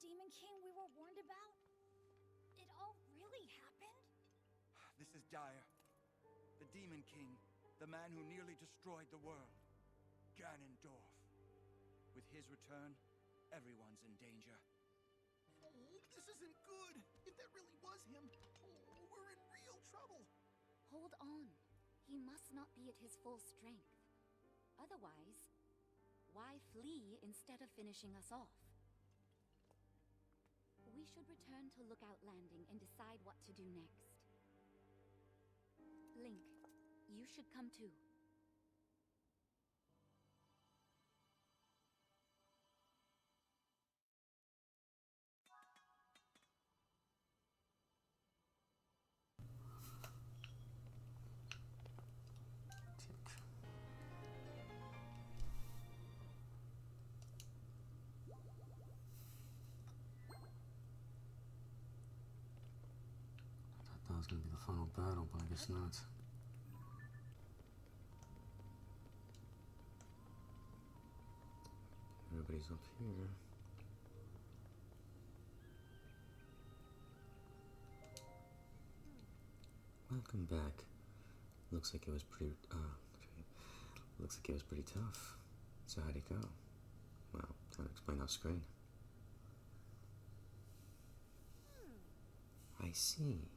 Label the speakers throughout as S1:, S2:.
S1: Demon King we were warned about? It all really happened?
S2: This is dire. The Demon King, the man who nearly destroyed the world. Ganondorf. With his return, everyone's in danger.
S3: Oh, this isn't good. If that really was him, we're in real trouble.
S4: Hold on. He must not be at his full strength. Otherwise, why flee instead of finishing us off? We should return to Lookout Landing and decide what to do next. Link, you should come too.
S5: That was gonna be the final battle, but I guess not. Everybody's up here. Welcome back. Looks like it was pretty tough. So how'd it go? Well, time to explain off screen. I see.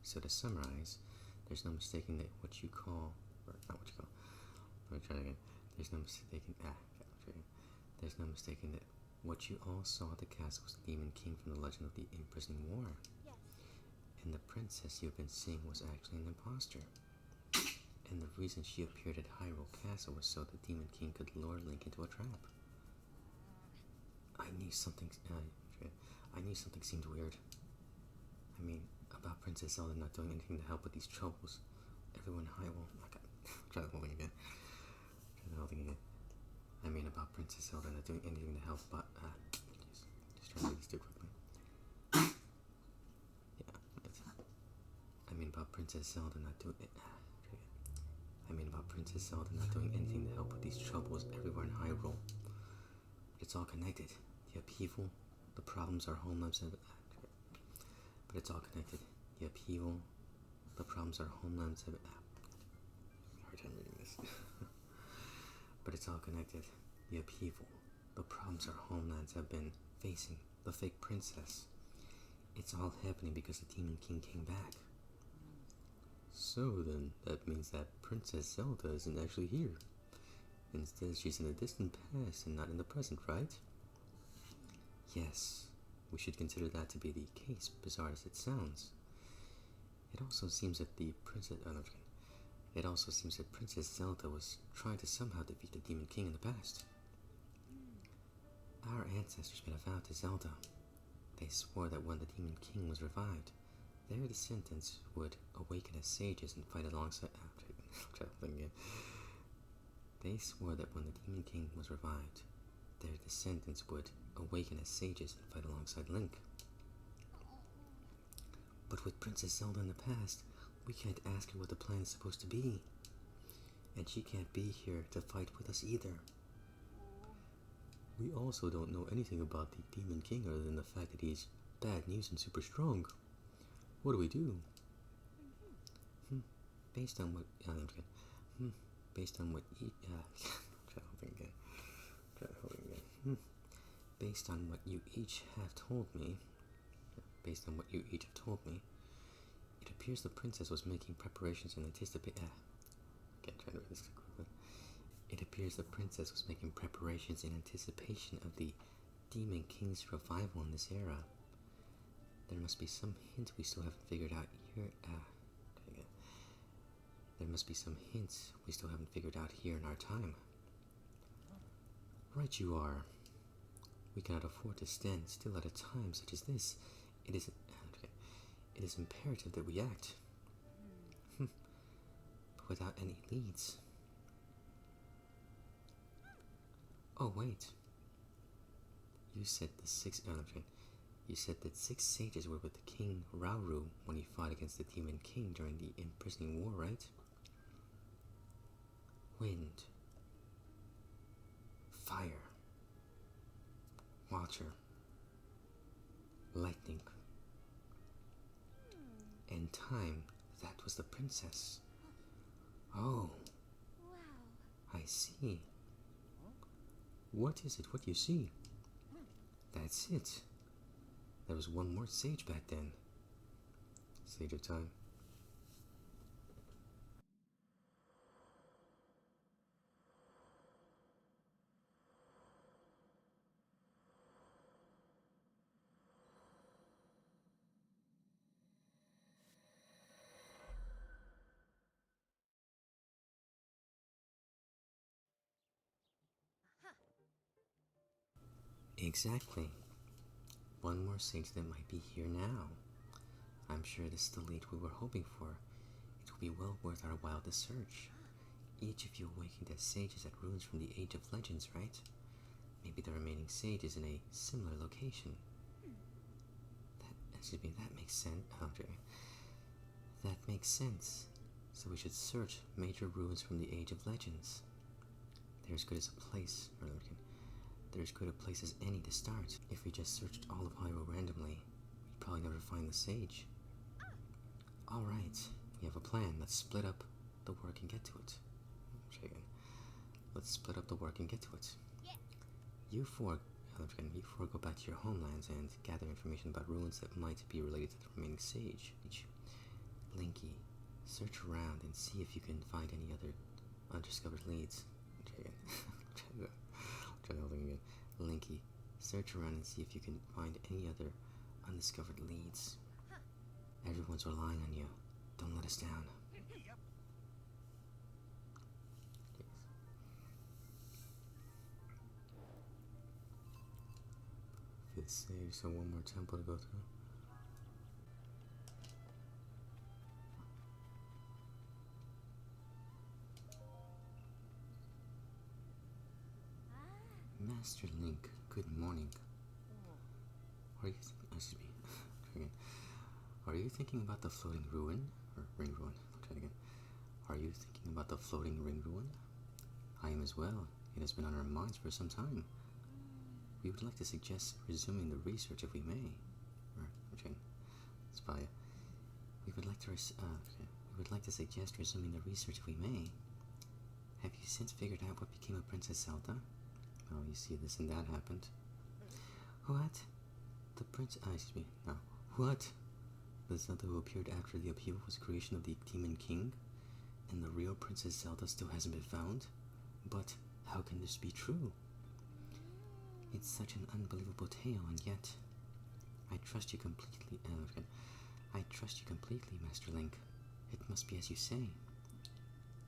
S5: So to summarize, there's no mistaking that what you call, or not what you call, let me try it again. There's no mistaking that what you all saw at the castle was the Demon King from the legend of the Imprisoning War.
S1: Yes.
S5: And the princess you've been seeing was actually an imposter. And the reason she appeared at Hyrule Castle was so the Demon King could lure Link into a trap. I knew something seemed weird. I mean, about Princess Zelda not doing anything to help with these troubles. Everyone in Hyrule... I got... Try the whole thing again. I mean, about Princess Zelda not doing anything to help, but... just trying to do this too quickly. Yeah, I mean, about Princess Zelda not doing... Princess Zelda not doing anything to help with these troubles everywhere in Hyrule. But it's all connected. The upheaval, the problems our homelands have... But it's all connected. The upheaval, the problems our homelands have... Hard time reading this. But it's all connected. The upheaval, the problems our homelands have been facing, the fake princess. It's all happening because the Demon King came back. So then, that means that Princess Zelda isn't actually here. Instead, she's in the distant past and not in the present, right? Yes, we should consider that to be the case, bizarre as it sounds. It also seems that Princess Zelda was trying to somehow defeat the Demon King in the past. Our ancestors made a vow to Zelda. They swore that when the Demon King was revived, their descendants would awaken as sages and fight alongside... They swore that when the Demon King was revived, their descendants would awaken as sages and fight alongside Link. But with Princess Zelda in the past, we can't ask her what the plan is supposed to be. And she can't be here to fight with us either. We also don't know anything about the Demon King other than the fact that he's bad news and super strong. What do we do? Based on what... Based on what you... Based on what you each have told me... It appears the princess was making preparations in anticipation... It appears the princess was making preparations in anticipation of the Demon King's revival in this era. There must be some hint we still haven't figured out here. There must be some hints we still haven't figured out here in our time. Right you are. We cannot afford to stand still at a time such as this. It is imperative that we act. But without any leads. Oh wait. You said that 6 sages were with the King Rauru when he fought against the Demon King during the Imprisoning War, right? Wind. Fire. Water. lightning. And time, that was the princess. Oh,
S4: Wow.
S5: I see. What is it? What you see? That's it. There was one more sage back then. Sage of time. Exactly. One more sage that might be here now. I'm sure this is the lead we were hoping for. It will be well worth our while to search. Each of you awakened as sages at ruins from the Age of Legends, right? Maybe the remaining sage is in a similar location. That makes sense. Okay. That makes sense. So we should search major ruins from the Age of Legends. They're as good as a place, they're as good a place as any to start. If we just searched all of Hyrule randomly, we'd probably never find the sage. Alright, we have a plan. Let's split up the work and get to it. Let's split up the work and get to it.
S1: Yeah.
S5: You four go back to your homelands and gather information about ruins that might be related to the remaining sage. Linky, search around and see if you can find any other undiscovered leads. Linky, search around and see if you can find any other undiscovered leads. Everyone's relying on you. Don't let us down. Fifth stage, so one more temple to go through. Master Link, good morning. Are you Are you thinking about the floating ruin? Or ring ruin? I'll try it again. Are you thinking about the floating ring ruin? I am as well. It has been on our minds for some time. We would like to suggest resuming the research if we may. Spy. We would like to suggest resuming the research if we may. Have you since figured out what became of Princess Zelda? Oh, you see, this and that happened. What? The prince... No. What? The Zelda who appeared after the upheaval was the creation of the Demon King? And the real Princess Zelda still hasn't been found? But how can this be true? It's such an unbelievable tale, and yet... I trust you completely, Master Link. It must be as you say.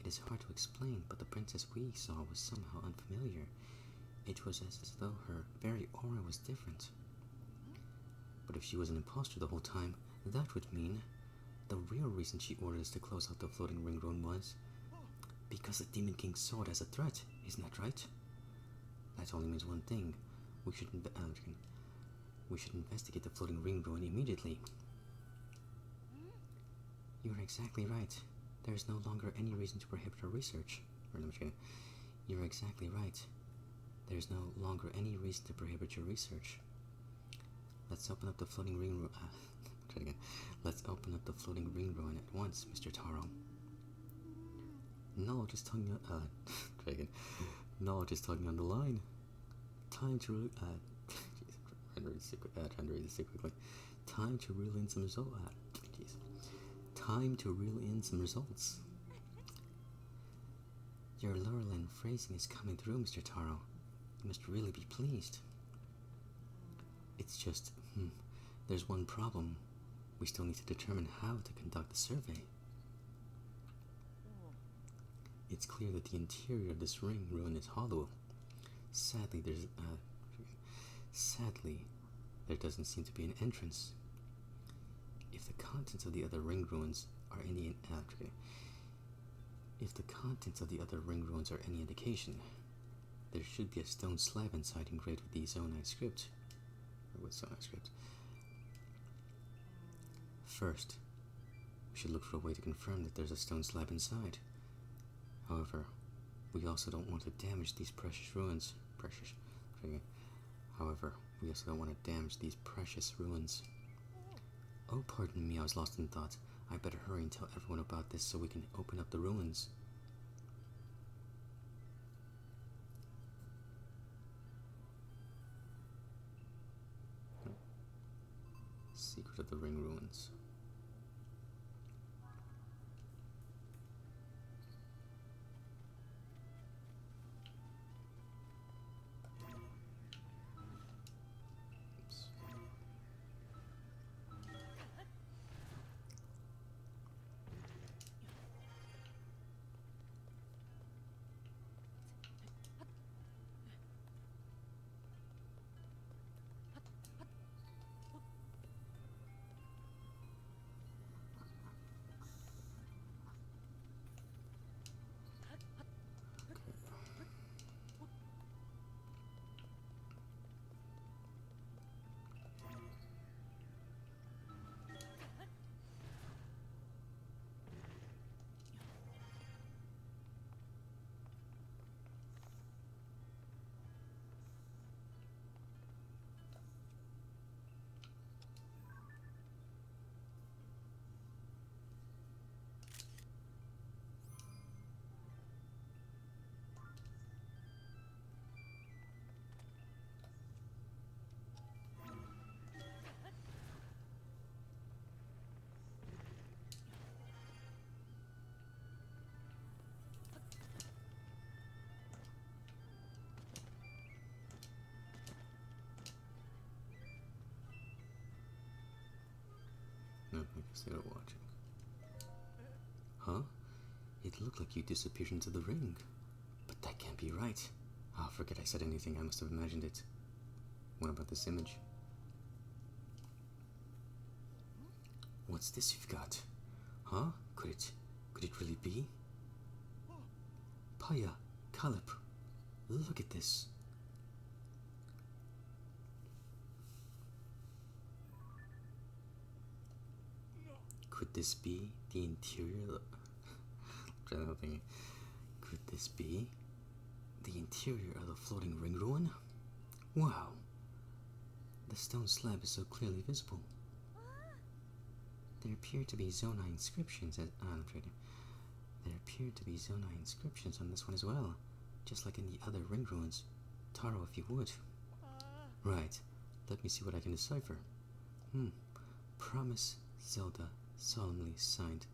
S5: It is hard to explain, but the princess we saw was somehow unfamiliar. It was as though her very aura was different. But if she was an imposter the whole time, that would mean the real reason she ordered us to close out the floating ring ruin was because the Demon King saw it as a threat, isn't that right? That only means one thing. We should investigate the floating ring ruin immediately. You're exactly right. There is no longer any reason to prohibit our research. You're exactly right. There is no longer any reason to prohibit your research. Let's open up the floating ring ruin. Let's open up the floating ring ruin at once, Mr. Taro. Knowledge is tugging on the line. Time to trying to read this quickly. Time to reel in some results. Time to reel in some results. Your Lurelin phrasing is coming through, Mr. Taro. You must really be pleased. It's just, there's one problem. We still need to determine how to conduct the survey. It's clear that the interior of this ring ruin is hollow. Sadly, there doesn't seem to be an entrance. If the contents of the other ring ruins are any indication, there should be a stone slab inside engraved with the Zonai script. First, we should look for a way to confirm that there's a stone slab inside. However, we also don't want to damage these precious ruins. However, we also don't want to damage these precious ruins. Oh, pardon me, I was lost in thought. I better hurry and tell everyone about this so we can open up the ruins. Secret of the Ring Ruins. No, I guess they were watching. Huh? It looked like you disappeared into the ring. But that can't be right. Ah, forget I said anything. I must have imagined it. What about this image? What's this you've got? Huh? Could it really be? Paya, Calip, look at this. Could this be the interior? Could this be the interior of the floating ring ruin? Wow. The stone slab is so clearly visible. There appear to be Zonai inscriptions There appear to be Zonai inscriptions on this one as well, just like in the other ring ruins. Taro, if you would. Right. Let me see what I can decipher. Promise, Zelda, solemnly signed,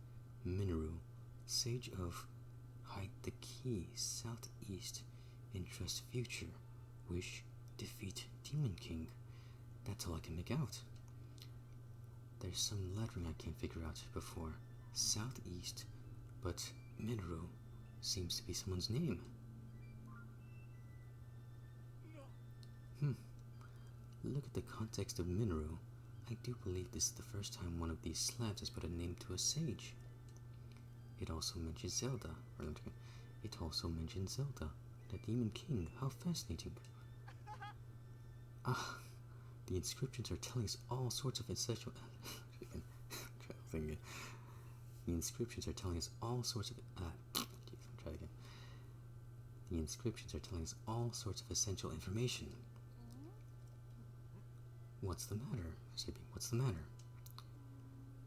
S5: Minoru, Sage of Hide the Key, Southeast, Interest Future, Wish, Defeat Demon King. That's all I can make out. There's some lettering I can't figure out before Southeast, but Minoru seems to be someone's name. Look at the context of Minoru. I do believe this is the first time one of these slabs has put a name to a sage. It also mentions Zelda. It also mentions Zelda, the Demon King. How fascinating. Ah, the inscriptions are telling us all sorts of essential... The inscriptions are telling us all sorts of... The inscriptions are telling us all sorts of essential information. What's the matter, Skippy? What's the matter?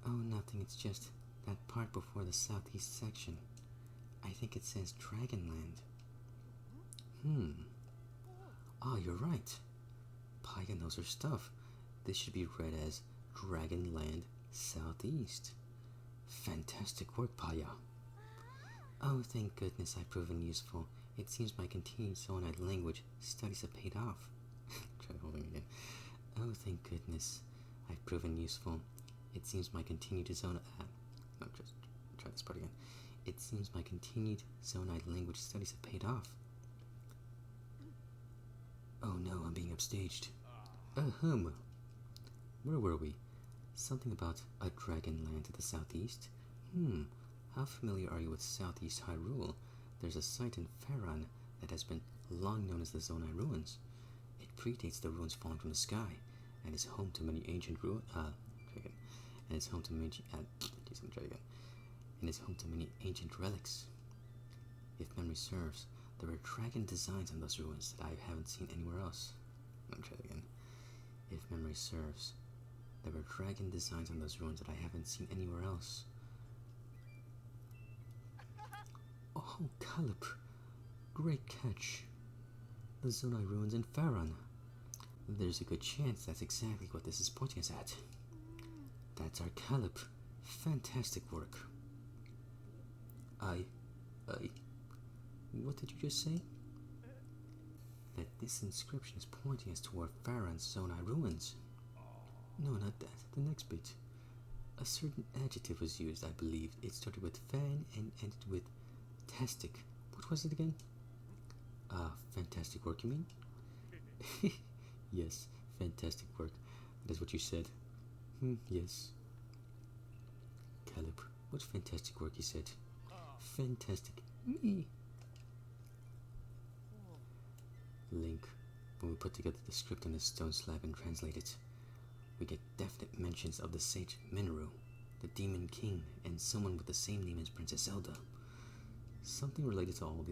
S5: Oh, nothing. It's just that part before the southeast section. I think it says Dragonland. Ah, you're right. Paya knows her stuff. This should be read as Dragonland Southeast. Fantastic work, Paya. Oh, thank goodness I've proven useful. It seems my continued Zonai language studies have paid off. Try holding again. Oh, thank goodness I've proven useful. It seems my continued Zonai... no, just try this part again. It seems my continued Zonai language studies have paid off. Oh no, I'm being upstaged. Where were we? Something about a dragon land to the southeast? How familiar are you with Southeast Hyrule? There's a site in Faran that has been long known as the Zonai Ruins. It predates the ruins falling from the sky, and is home to many ancient ancient relics. If memory serves, there are dragon designs on those ruins that I haven't seen anywhere else. Let me try it again. If memory serves, there were dragon designs on those ruins that I haven't seen anywhere else. Oh, Calip. Great catch. The Zonai ruins in Farron. There's a good chance that's exactly what this is pointing us at. That's our Calip. Fantastic work. What did you just say? That this inscription is pointing us toward Farron's Zonai ruins. No, not that. The next bit. A certain adjective was used, I believe. It started with fan and ended with tastic. What was it again? Fantastic work, you mean? Yes, fantastic work. That is what you said. Yes. Calip, what fantastic work you said. Fantastic. Link, when we put together the script on this stone slab and translate it, we get definite mentions of the sage Minoru, the Demon King, and someone with the same name as Princess Zelda. Something related to all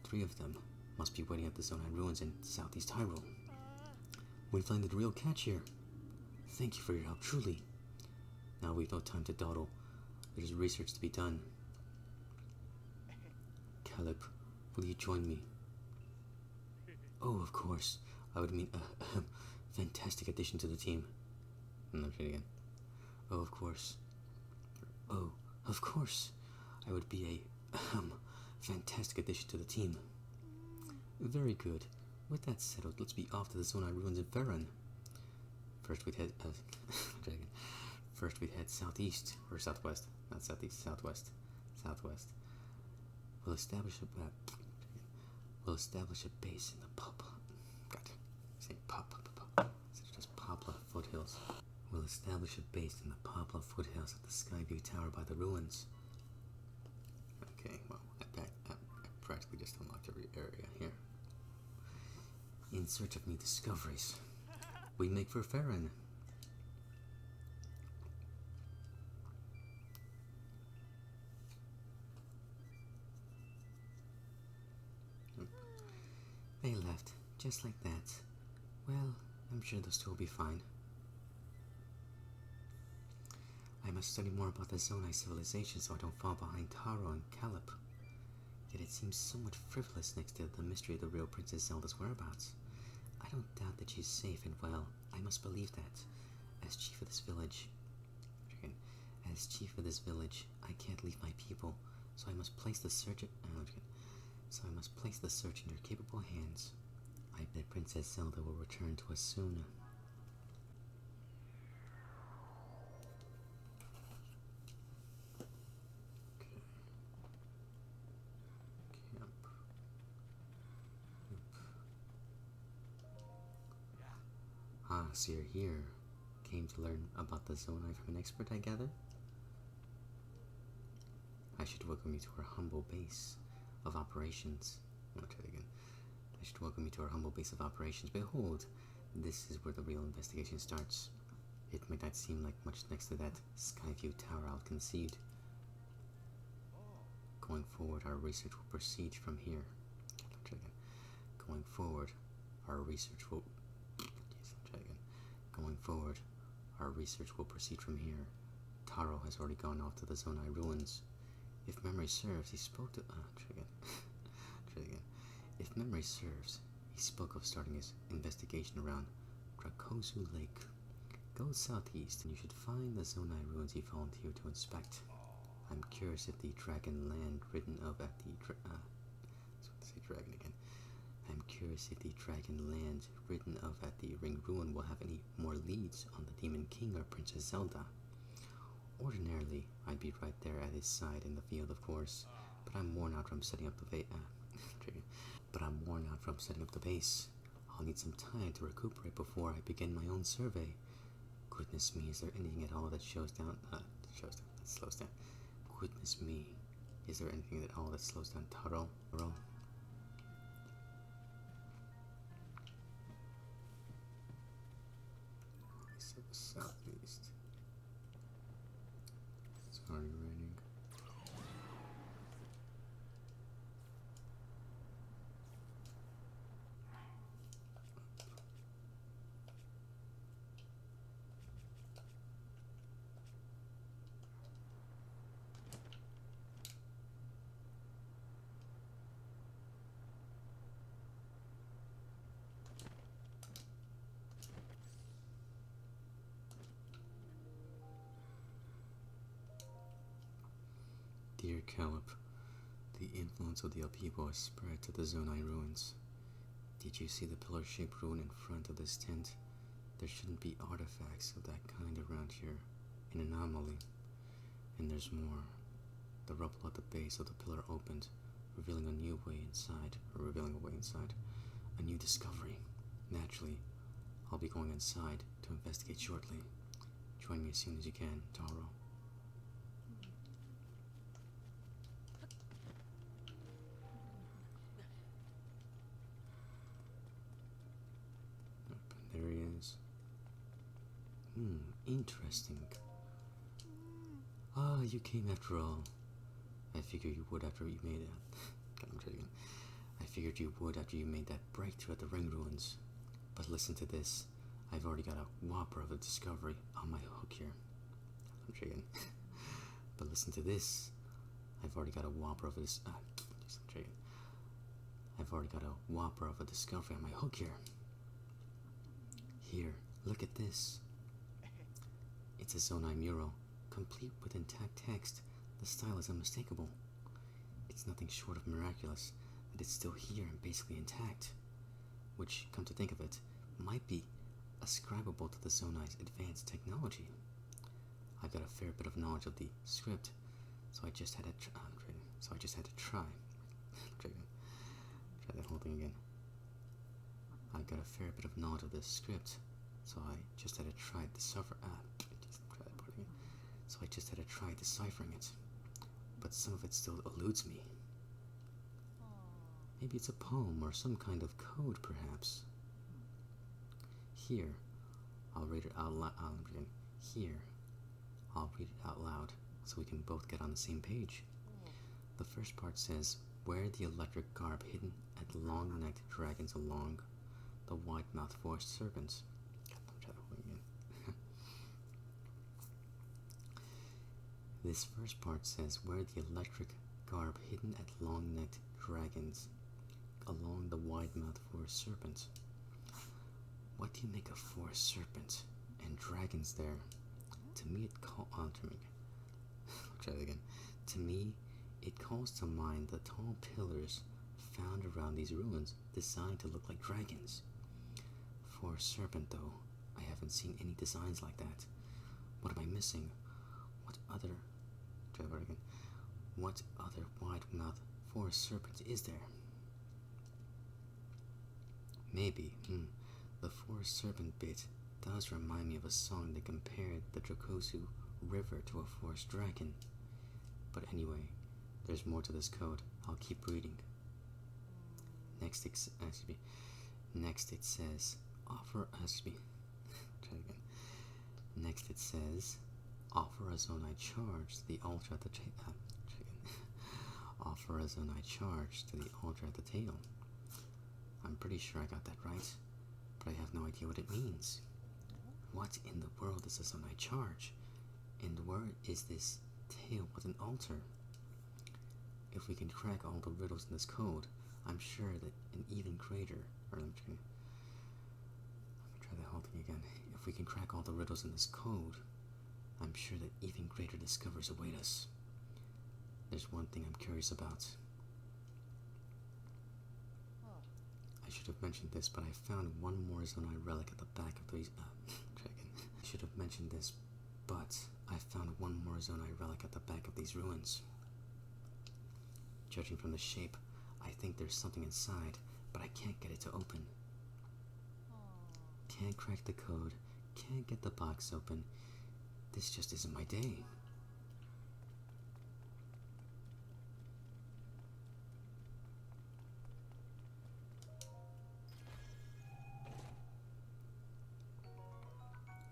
S5: three of them must be waiting at the Zonai ruins in southeast Hyrule. We find the real catch here. Thank you for your help, truly. Now we've no time to dawdle. There's research to be done. Calip, will you join me? Oh, of course. I would mean a fantastic addition to the team. I'm not kidding again. Oh, of course. Oh, of course. I would be a fantastic addition to the team. Very good. With that settled, let's be off to the Zonai ruins in Farron. First we'd head southeast or southwest. Not southeast, southwest. Southwest. We'll establish a base in the Poplar foothills. We'll establish a base in the Poplar foothills at the Skyview Tower by the ruins. Okay, well, I practically just unlocked every area here. In search of new discoveries, we make for Farron. They left, just like that. Well, I'm sure those two will be fine. I must study more about the Zonai civilization so I don't fall behind Taro and Calip. Yet it seems somewhat frivolous next to the mystery of the real Princess Zelda's whereabouts. I don't doubt that she's safe and well. I must believe that. As chief of this village, I can't leave my people, so I must place the search in your capable hands. I bet Princess Zelda will return to us soon. So you're here. Came to learn about the Zonai from an expert, I gather? I should welcome you to our humble base of operations. I'll try it again. I should welcome you to our humble base of operations. Behold, this is where the real investigation starts. It might not seem like much next to that Skyview Tower, I'll concede. Going forward, our research will proceed from here. I'll try again. Going forward, our research will proceed from here. Taro has already gone off to the Zonai ruins. If memory serves, he spoke to... If memory serves, he spoke of starting his investigation around Drakozu Lake. Go southeast and you should find the Zonai ruins he volunteered to inspect. I'm curious if the dragon land written of at the... I'm curious if the dragon land written of at the Ring Ruin will have any more leads on the Demon King or Princess Zelda. Ordinarily, I'd be right there at his side in the field, of course, but I'm worn out from setting up the base. I'll need some time to recuperate before I begin my own survey. Goodness me, is there anything at all that slows down? Goodness me, is there anything at all that slows down Taro? Southeast. It's already raining. Calip. The influence of the upheaval has spread to the Zonai ruins. Did you see the pillar-shaped ruin in front of this tent? There shouldn't be artifacts of that kind around here. An anomaly. And there's more. The rubble at the base of the pillar opened, revealing a new way inside, or revealing a way inside. A new discovery. Naturally, I'll be going inside to investigate shortly. Join me as soon as you can, Taro. There he is. Interesting. Ah, you came after all. I figured you would after you made that. I'm joking. I figured you would after you made that breakthrough at the ring ruins. But listen to this. I've already got a whopper of a discovery on my hook here. I'm joking. But listen to this. I've already got a whopper of this. I'm joking. I've already got a whopper of a discovery on my hook here. Here, look at this. It's a Zonai mural, complete with intact text. The style is unmistakable. It's nothing short of miraculous that it's still here and basically intact. Which, come to think of it, might be ascribable to the Zonai's advanced technology. I've got a fair bit of knowledge of the script, so I just had to try. Try that whole thing again. I've got a fair bit of knowledge of this script, so I just had to try deciphering it. But some of it still eludes me. Maybe it's a poem or some kind of code, perhaps. Here, I'll read it out loud. I'll read it out loud so we can both get on the same page. The first part says, "Wear the electric garb hidden at long-necked dragons along the wide-mouthed forest serpents." This first part says, "Wear the electric garb hidden at long-necked dragons along the wide-mouthed forest serpents." What do you make of forest serpent and dragons there? To me, To me, it calls to mind the tall pillars found around these ruins, designed to look like dragons. Forest serpent, though, I haven't seen any designs like that. What am I missing? What other wide-mouthed forest serpent is there? Maybe, the forest serpent bit does remind me of a song that compared the Dracosu River to a forest dragon. But anyway, there's more to this code. I'll keep reading. Next it says, Next it says, offer a Zonai charge to the altar at the Offer a Zonai charge to the altar at the tail. I'm pretty sure I got that right, but I have no idea what it means. What in the world is a Zonai charge? And where is this tail with an altar? If we can crack all the riddles in this code, I'm sure that an even greater... I'm gonna try that whole thing again. If we can crack all the riddles in this code, I'm sure that even greater discoveries await us. There's one thing I'm curious about. I should have mentioned this, but I found one more Zonai relic at the back of these... I should have mentioned this, but I found one more Zonai relic at the back of these ruins. Judging from the shape, I think there's something inside, but I can't get it to open. Can't crack the code, can't get the box open. This just isn't my day.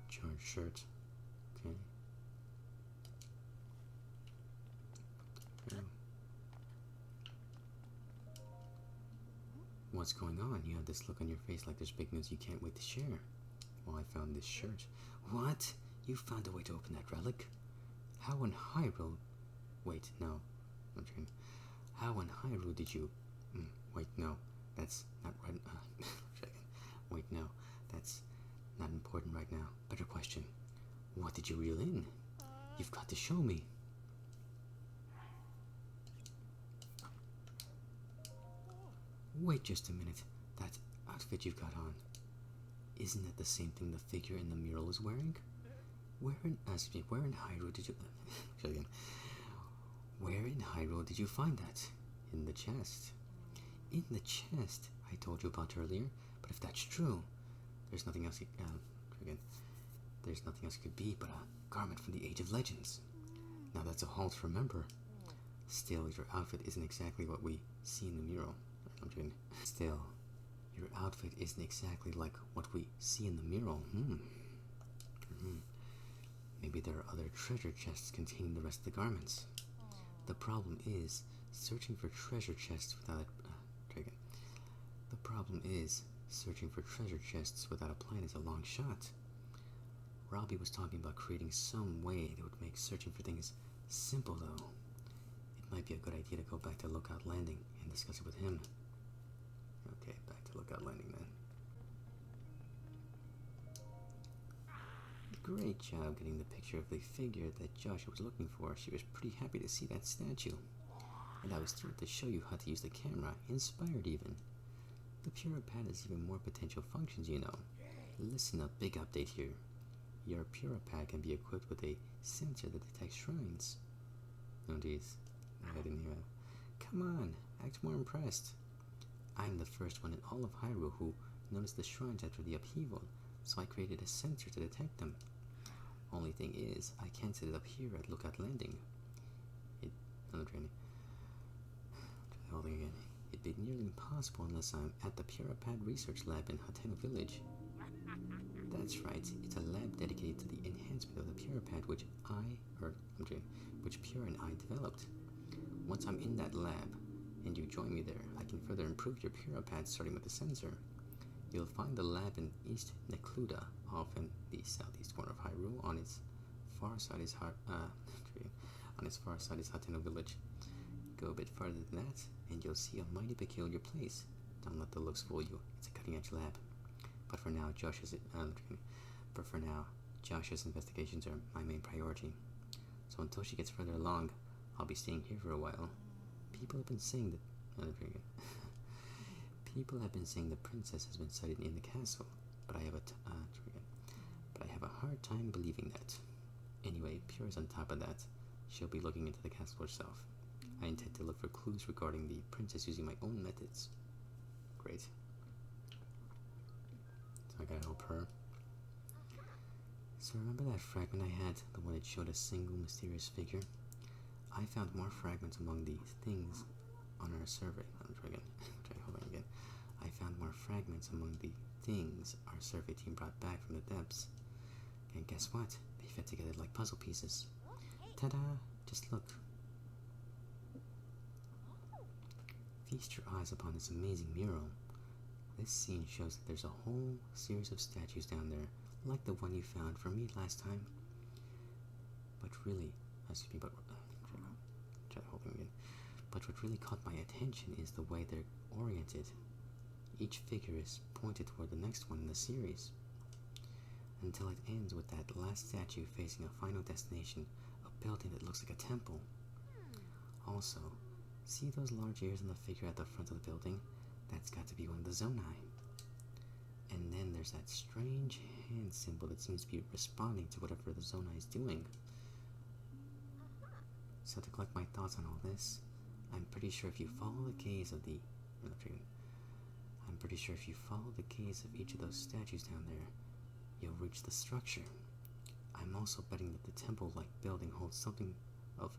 S5: Charge shirt. Okay. What's going on? You have this look on your face like there's big news you can't wait to share. Well, I found this shirt. What? You found a way to open that relic? How in Hyrule... Wait, no. I'm trying. How in Hyrule did you... Wait, no. That's not right... Wait, no. That's not important right now. Better question. What did you reel in? You've got to show me. Wait just a minute. That outfit you've got on, isn't that the same thing the figure in the mural is wearing? Where in Hyrule did you... again. Where in Hyrule did you find that? In the chest. In the chest I told you about earlier, but if that's true, there's nothing else there's nothing else it could be but a garment from the Age of Legends. Now that's a haul to remember. Still, your outfit isn't exactly what we see in the mural. Still, your outfit isn't exactly like what we see in the mural. Maybe there are other treasure chests containing the rest of the garments. The problem is searching for treasure chests without a plan is a long shot. Robbie was talking about creating some way that would make searching for things simple, though. It might be a good idea to go back to Lookout Landing and discuss it with him. Okay, back to Lookout Landing then. Great job getting the picture of the figure that Joshua was looking for. She was pretty happy to see that statue. And I was thrilled to show you how to use the camera, inspired even. The Puripad has even more potential functions, you know. Listen up, big update here. Your Puripad can be equipped with a sensor that detects shrines. Oh geez, I didn't hear that. Come on, act more impressed. I'm the first one in all of Hyrule who noticed the shrines after the upheaval, so I created a sensor to detect them. Only thing is, I can't set it up here at Lookout Landing. It'd be nearly impossible unless I'm at the Puripad Research Lab in Hateno Village. That's right, it's a lab dedicated to the enhancement of the Puripad which Pure and I developed. Once I'm in that lab, and you join me there, I can further improve your Puripad starting with the sensor. You'll find the lab in East Necluda, off in the southeast corner of Hyrule. On its far side is Hateno Village. Go a bit farther than that, and you'll see a mighty peculiar place. Don't let the looks fool you. It's a cutting-edge lab. But for now, Josh's investigations are my main priority. So until she gets further along, I'll be staying here for a while. People have been saying the princess has been sighted in the castle, but I have a hard time believing that. Anyway, Pure's on top of that. She'll be looking into the castle herself. I intend to look for clues regarding the princess using my own methods. Great. So I gotta help her. So remember that fragment I had, the one that showed a single mysterious figure? I found more fragments among the things on our survey. I found more fragments among the things our survey team brought back from the depths. And guess what? They fit together like puzzle pieces. Ta-da! Just look. Feast your eyes upon this amazing mural. This scene shows that there's a whole series of statues down there, like the one you found for me last time. But what really caught my attention is the way they're oriented. Each figure is pointed toward the next one in the series, until it ends with that last statue facing a final destination, a building that looks like a temple. Also, see those large ears on the figure at the front of the building? That's got to be one of the Zonai. And then there's that strange hand symbol that seems to be responding to whatever the Zonai is doing. So to collect my thoughts on all this, I'm pretty sure if you follow the gaze of each of those statues down there, you'll reach the structure. I'm also betting that the temple-like building holds something of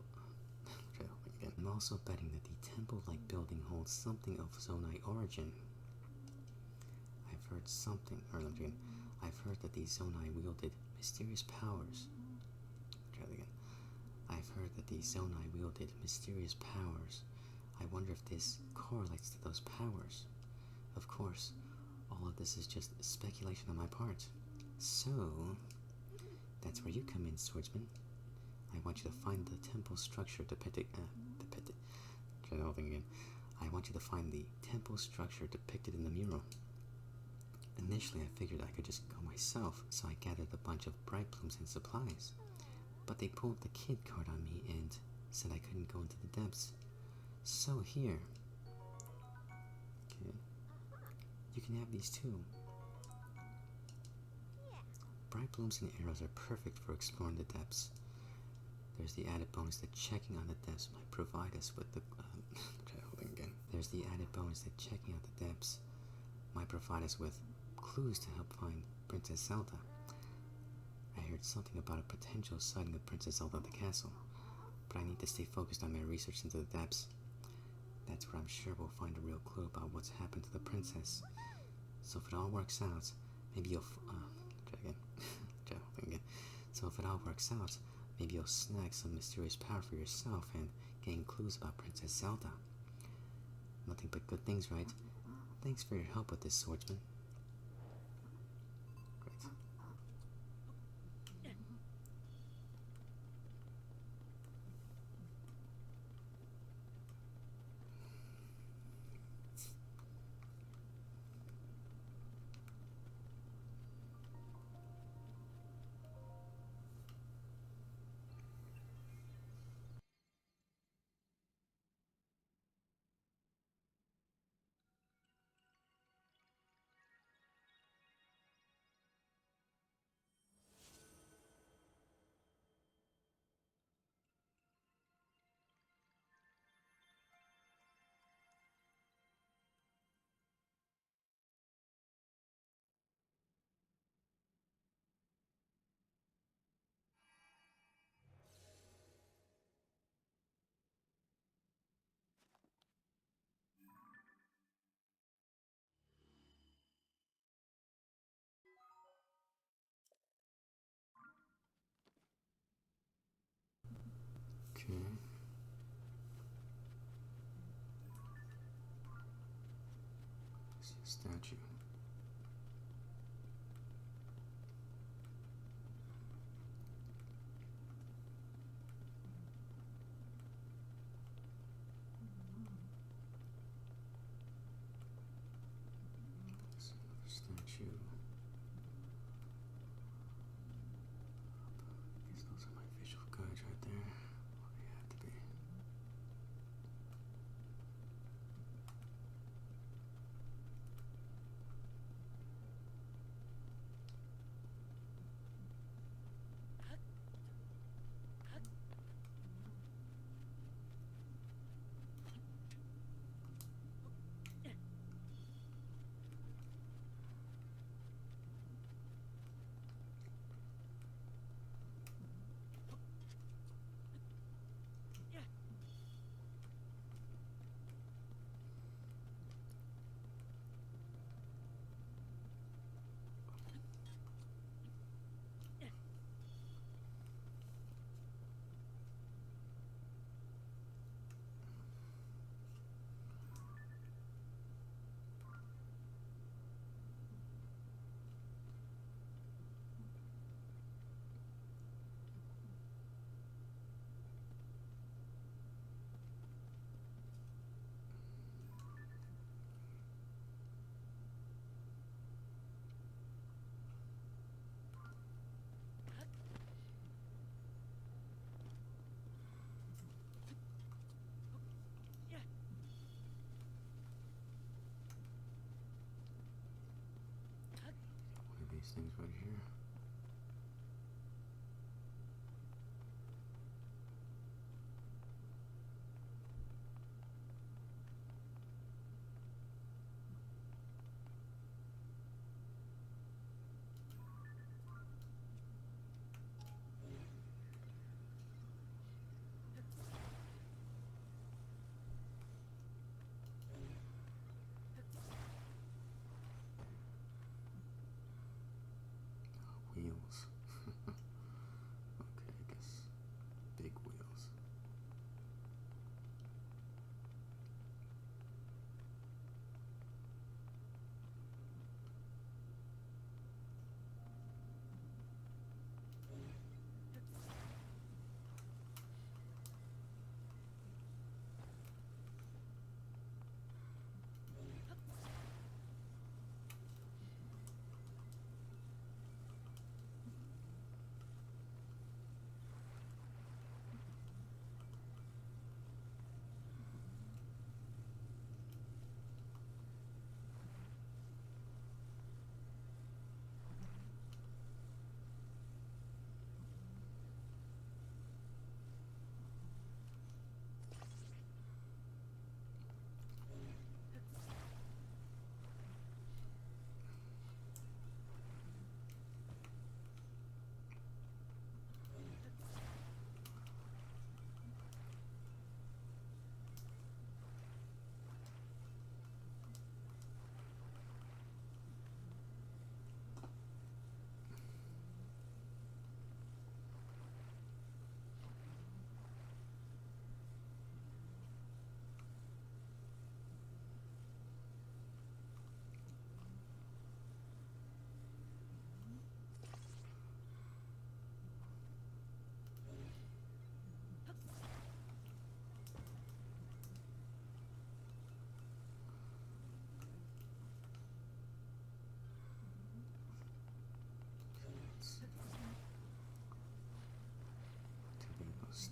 S5: Zonai origin. I've heard that these Zonai wielded mysterious powers. I wonder if this correlates to those powers. Of course, all of this is just speculation on my part. So, that's where you come in, swordsman. I want you to find the temple structure depicted in the mural. Initially, I figured I could just go myself, so I gathered a bunch of bright plumes and supplies. But they pulled the kid card on me and said I couldn't go into the depths. So here. Okay. You can have these too. Bright blooms and arrows are perfect for exploring the depths. There's the added bonus that checking on the depths might provide us with the try holding again. There's the added bonus that checking out the depths might provide us with clues to help find Princess Zelda. I heard something about a potential sighting of Princess Zelda at the castle, but I need to stay focused on my research into the depths. That's where I'm sure we'll find a real clue about what's happened to the princess. So if it all works out, maybe you'll try again. Try holding again. So if it all works out, maybe you'll snag some mysterious power for yourself and gain clues about Princess Zelda. Nothing but good things, right? Thanks for your help with this, swordsman. Great. Okay. This is a statue. There's another statue. I guess those are my visual guides right there. Well, they have to be. One of these things right here.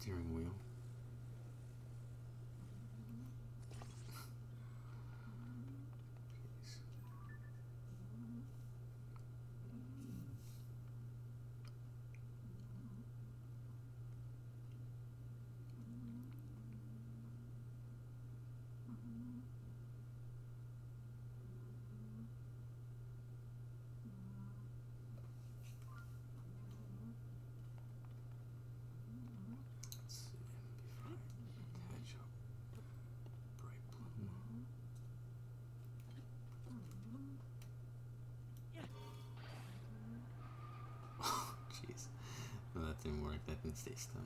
S5: steering wheel. No, that didn't work. That didn't stay stuck.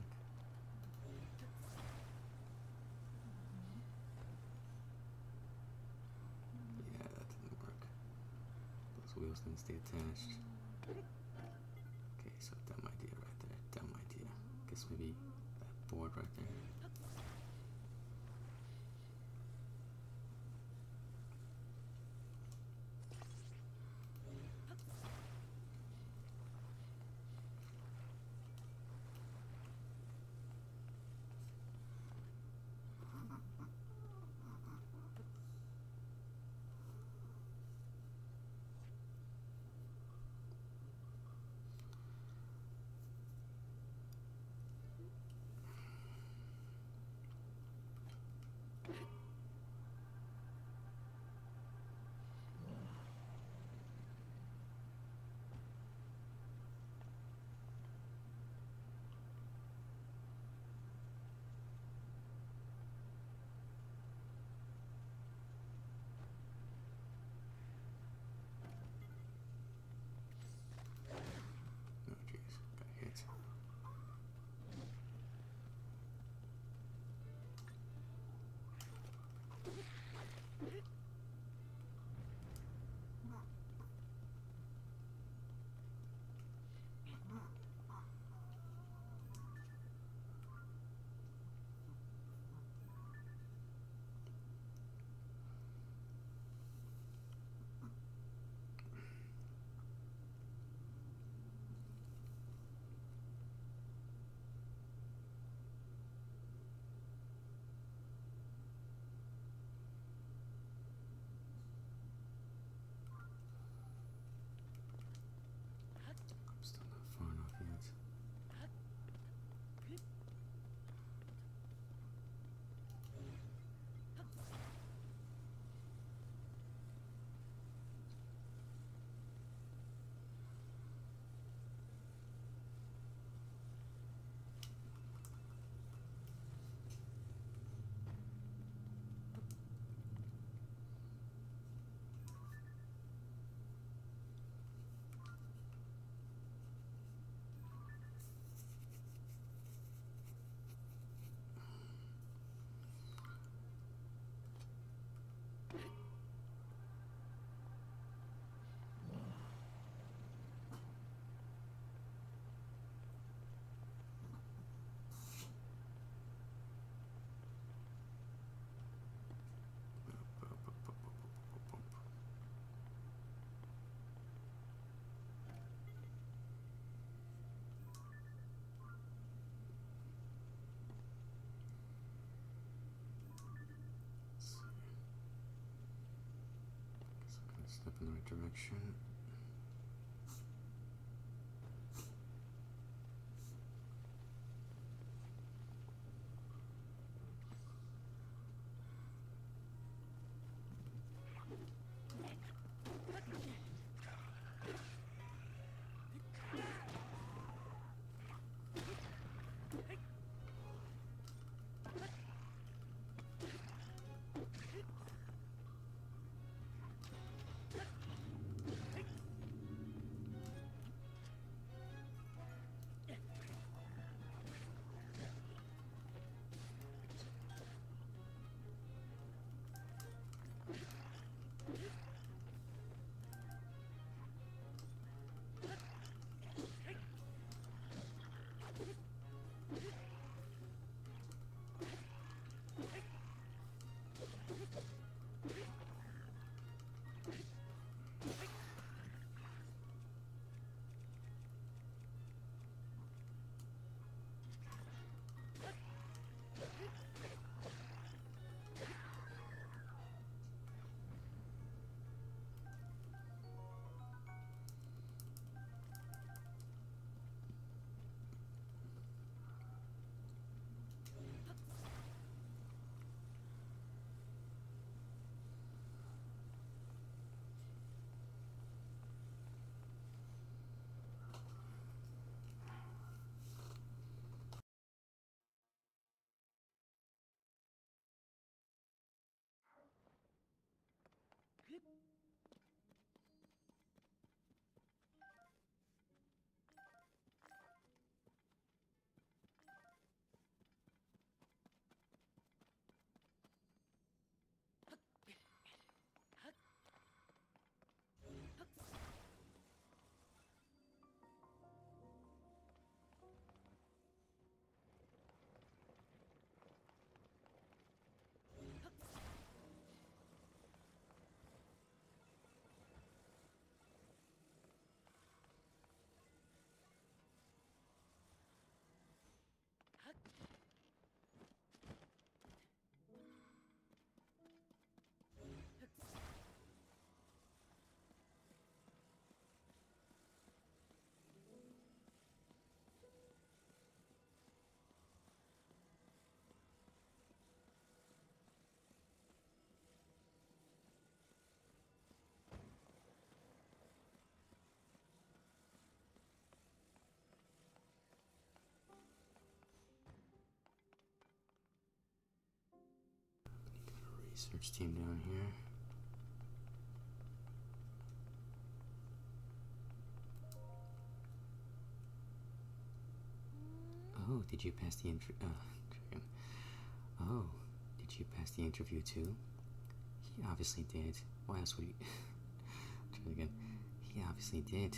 S5: Yeah, that didn't work. Those wheels didn't stay attached. Okay, so dumb idea right there. Dumb idea. Guess maybe that board right there. Oh jeez, got hit. I'm still not far enough yet. Step in the right direction. Research team down here. Oh, did you pass the Oh, did you pass the interview too? He obviously did. Why else would he... Try it again. He obviously did.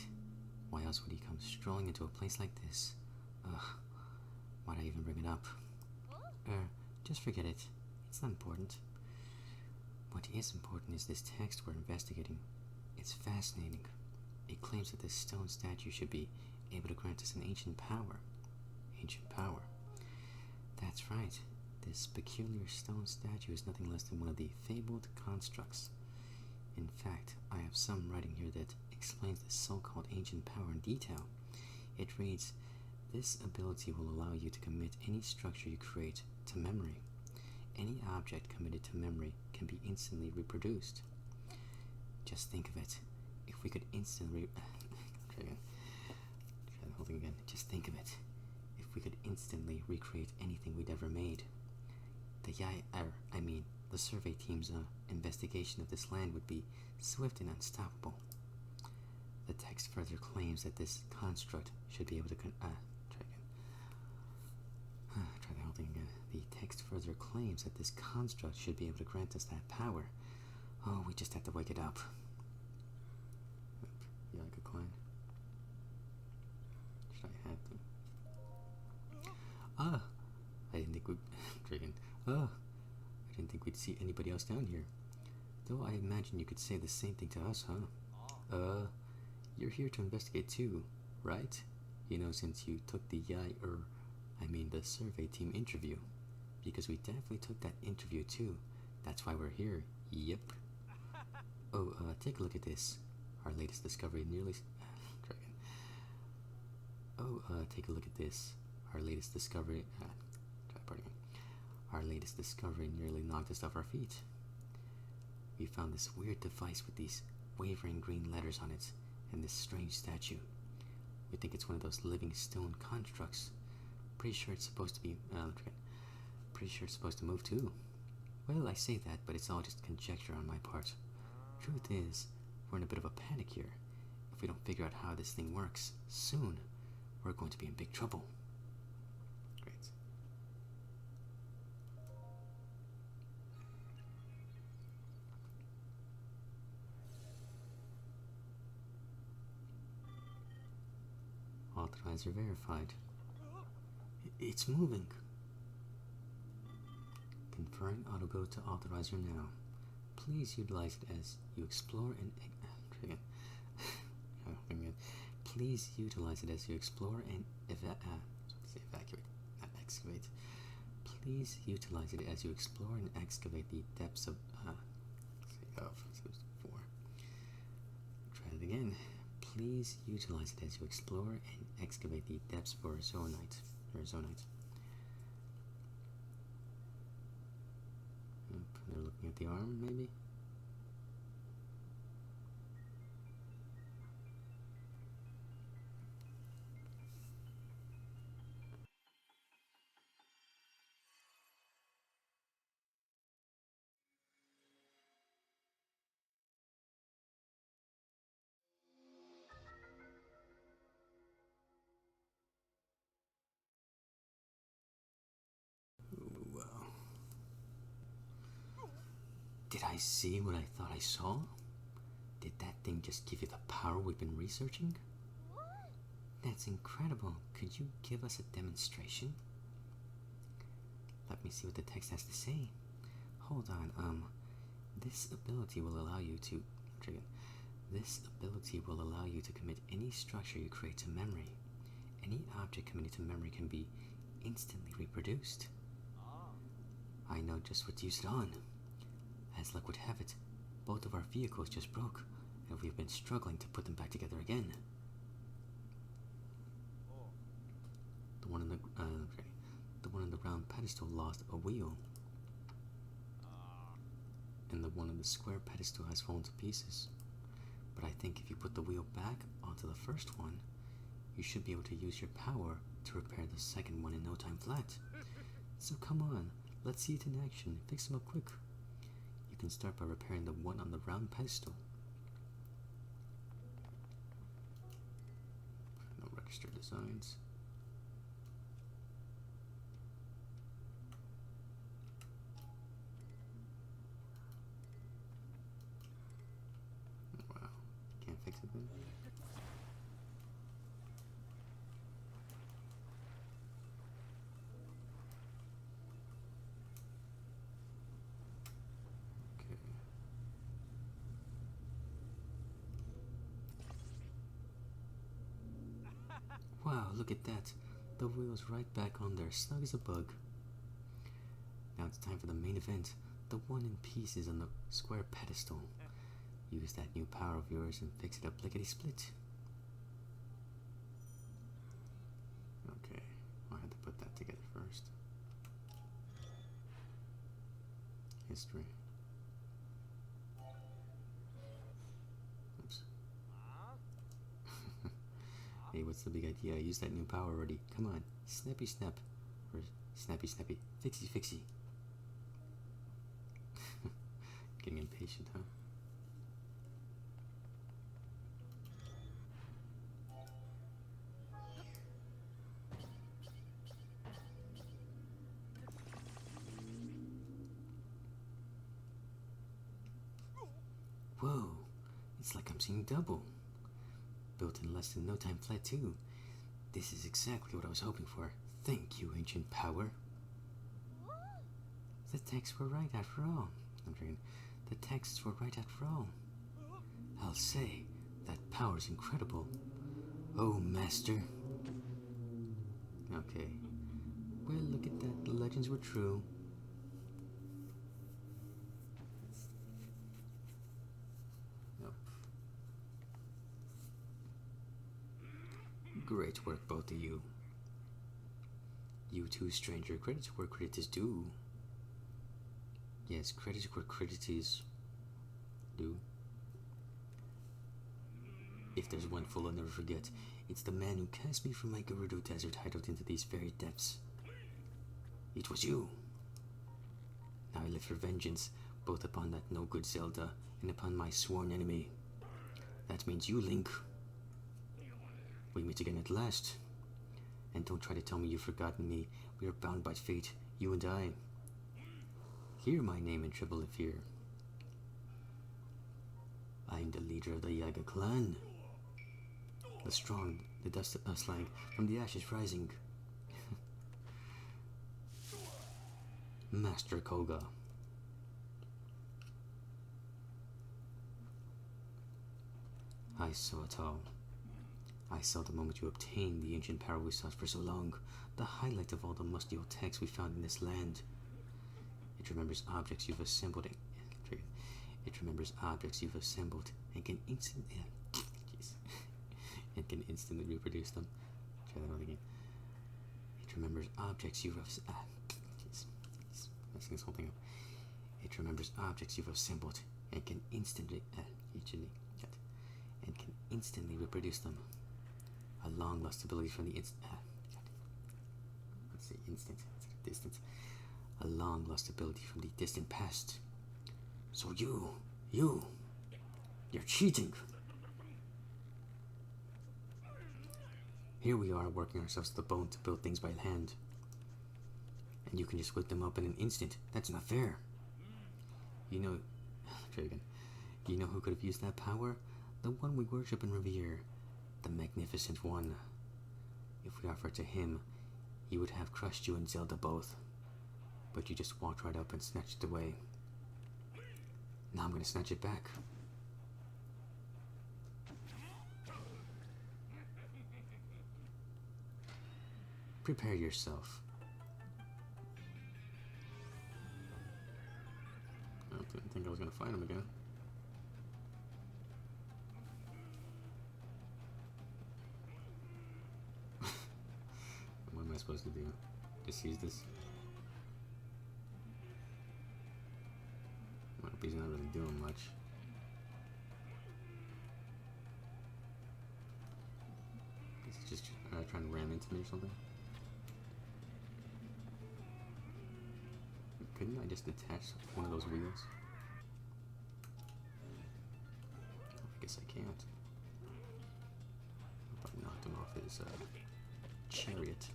S5: Why else would he come strolling into a place like this? Ugh. Why'd I even bring it up? Just forget it. It's not important. What is important is this text we're investigating. It's fascinating. It claims that this stone statue should be able to grant us an ancient power. Ancient power. That's right. This peculiar stone statue is nothing less than one of the fabled constructs. In fact, I have some writing here that explains this so-called ancient power in detail. It reads, "This ability will allow you to commit any structure you create to memory. Any object committed to memory can be instantly reproduced." Just think of it. If we could instantly... Try the whole thing again. Just think of it. If we could instantly recreate anything we'd ever made. The survey team's investigation of this land would be swift and unstoppable. The text further claims that this construct should be able to... try the whole thing again. The text further claims that this construct should be able to grant us that power. Oh, we just have to wake it up. You like a coin? Should I have them? I didn't think we'd... I didn't think we'd see anybody else down here. Though I imagine you could say the same thing to us, huh? You're here to investigate too, right? You know, since you took the the survey team interview. Because we definitely took that interview too. That's why we're here. Yep. Oh, take a look at this. Our latest discovery nearly... take a look at this. Our latest discovery... Our latest discovery nearly knocked us off our feet. We found this weird device with these wavering green letters on it, and this strange statue. We think it's one of those living stone constructs. Pretty sure it's supposed to be... pretty sure it's supposed to move too. Well, I say that, but it's all just conjecture on my part. Truth is, we're in a bit of a panic here. If we don't figure out how this thing works, soon, we're going to be in big trouble. Great. Authorizer verified. It's moving. Conferring autogo to authorizer now. Please utilize it as you explore and... Please utilize it as you explore and evacuate, not excavate. Please utilize it as you explore and excavate the depths of... Try it again. Please utilize it as you explore and excavate the depths for zonite. They're looking at the arm, maybe? Did I see what I thought I saw? Did that thing just give you the power we've been researching?
S1: What?
S5: That's incredible. Could you give us a demonstration? Let me see what the text has to say. Hold on, this ability will allow you to... This ability will allow you to commit any structure you create to memory. Any object committed to memory can be instantly reproduced. I know just what to use it on. As luck would have it, both of our vehicles just broke, and we've been struggling to put them back together again. The one on the round pedestal lost a wheel, and the one on the square pedestal has fallen to pieces. But I think if you put the wheel back onto the first one, you should be able to use your power to repair the second one in no time flat. So come on, let's see it in action. Fix them up quick. You can start by repairing the one on the round pedestal. No register designs. Wow, can't fix it then? Okay. Wow, look at that. The wheel's right back on there, snug as a bug. Now it's time for the main event. The one in pieces on the square pedestal. Use that new power of yours and fix it up lickety-split. Okay, I had to put that together first. History. Oops. Hey, what's the big idea? Use that new power already. Come on, snappy snap. Or snappy snappy. Fixie fixie. Getting impatient, huh? Whoa, it's like I'm seeing double. Built in less than no time flat too. This is exactly what I was hoping for. Thank you, ancient power. The texts were right after all. I'm joking. The texts were right after all. I'll say, that power's incredible. Oh, master. Okay. Well, look at that. The legends were true. No. Great work, both of you. You too, stranger. Credit where credit is due. Yes, credit where credit is due. If there's one fool I'll never forget, it's the man who cast me from my Gerudo Desert hideout into these very depths. It was you. Now I live for vengeance, both upon that no-good Zelda and upon my sworn enemy. That means you, Link. We meet again at last. And don't try to tell me you've forgotten me. We are bound by fate, you and I. Hear my name and tremble in fear. I'm the leader of the Yaga clan. The strong, the dust slang, from the ashes rising. Master Koga. I saw it all. I saw the moment you obtained the ancient power we sought for so long, the highlight of all the musty old texts we found in this land. It remembers objects you've assembled. It remembers objects you've assembled and can instantly reproduce them. Try that out again. It remembers objects you've messing this whole thing up. It remembers objects you've assembled and can instantly reproduce them. A long lost ability from the distant. A long lost ability from the distant past. So you're cheating. Here we are working ourselves to the bone to build things by hand. And you can just whip them up in an instant. That's not fair. You know, try again. You know who could have used that power? The one we worship and revere. The magnificent one. If we offered to him, he would have crushed you and Zelda both. But you just walked right up and snatched it away. Now I'm gonna snatch it back. Prepare yourself. I didn't think I was gonna find him again. What am I supposed to do? Just use this? Well, he's not really doing much. Is he just trying to ram into me or something? Couldn't I just attach one of those wheels? guess I can't. If I knocked him off his chariot.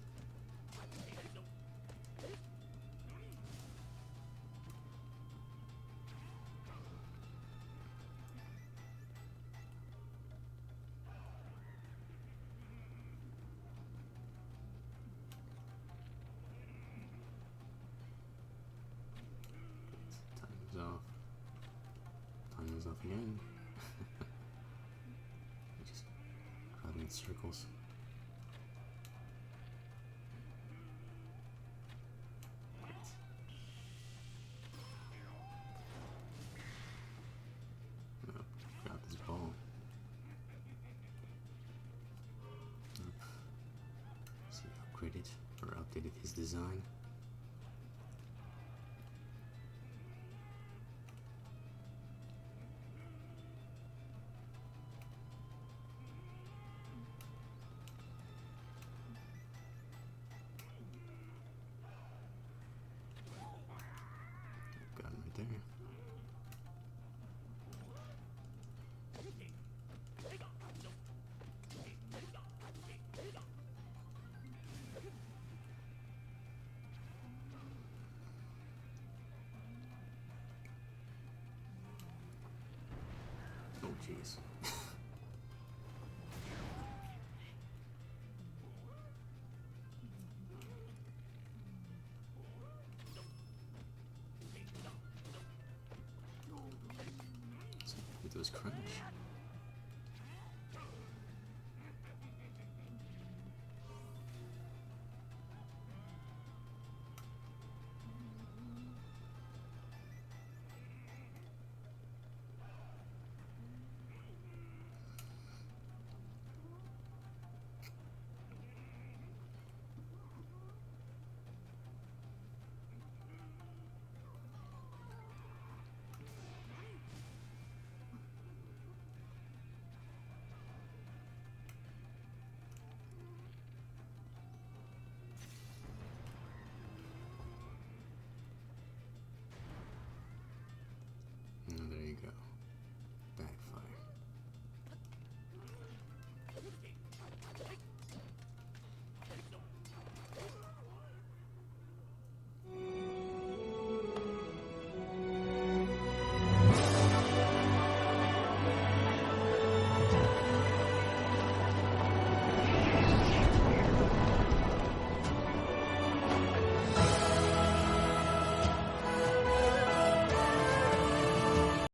S5: Time's off. Time's off again. Just driving in circles. Oh, grab this ball. Nope. So he upgraded or updated his design. Got him right there. Oh jeez. With those crash.